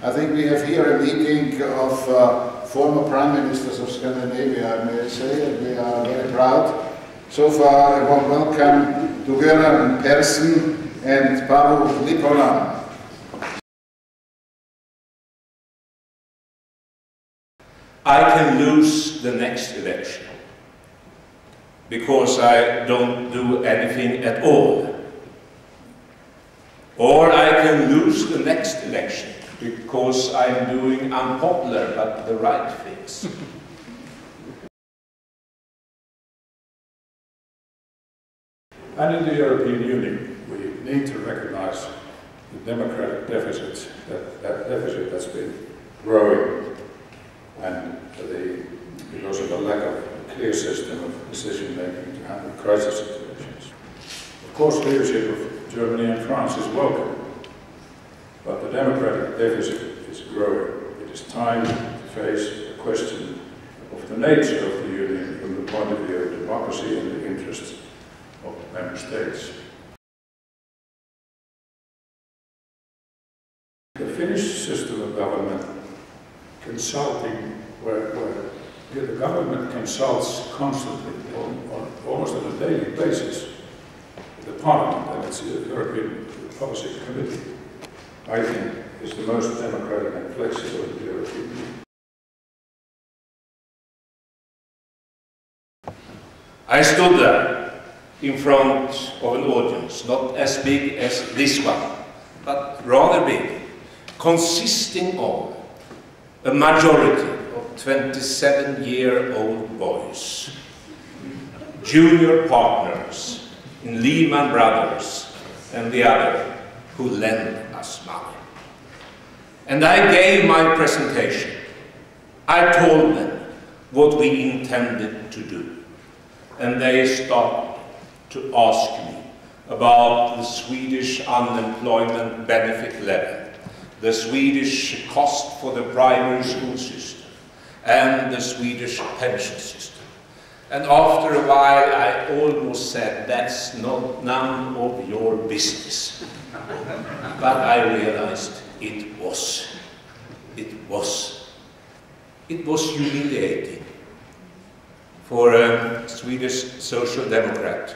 I think we have here a meeting of former Prime Ministers of Scandinavia, may I say, and we are very proud. So far, a warm welcome to Göran and Persson and Paavo Lipponen. I can lose the next election because I don't do anything at all. Or I can lose the next election because I'm doing unpopular but the right things. And in the European Union, we need to recognize the democratic deficit, that deficit that's been growing, and because of the lack of a clear system of decision-making to handle crisis situations. Of course, leadership of Germany and France is welcome, but the democratic deficit is growing. It is time to face the question of the nature of the Union from the point of view of democracy and the interests of member states. The Finnish system of government consulting, where the government consults constantly, almost on a daily basis, the Parliament and its European Policy Committee, I think is the most democratic and flexible in the European Union. I stood there in front of an audience, not as big as this one, but rather big, consisting of a majority of 27-year-old boys, junior partners in Lehman Brothers and the other who lend us money. And I gave my presentation. I told them what we intended to do. And they started to ask me about the Swedish unemployment benefit level, the Swedish cost for the primary school system, and the Swedish pension system. And after a while I almost said, that's none of your business. But I realized it was humiliating for a Swedish social democrat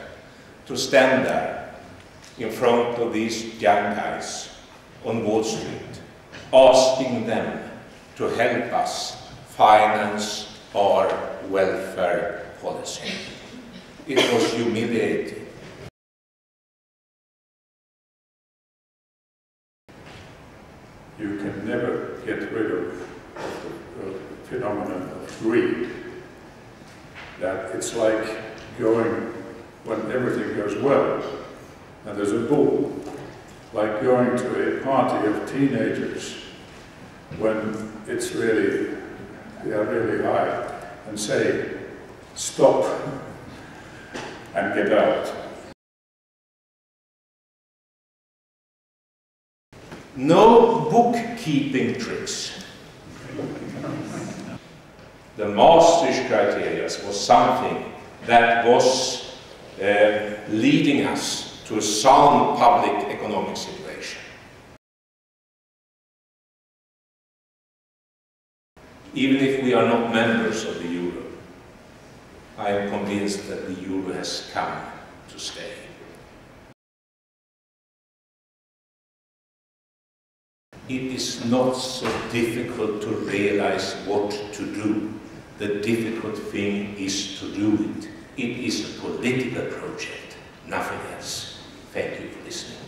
to stand there in front of these young guys on Wall Street, asking them to help us finance our welfare policy. It was humiliating. You can never get rid of the phenomenon of greed. That it's like going when everything goes well and there's a bull, like going to a party of teenagers when it's really, they are really high, and say, stop and get out. No bookkeeping tricks. The Maastricht criteria was something that was leading us to a sound public economic situation. Even if we are not members of the euro, I am convinced that the euro has come to stay. It is not so difficult to realize what to do. The difficult thing is to do it. It is a political project, nothing else. Thank you for listening.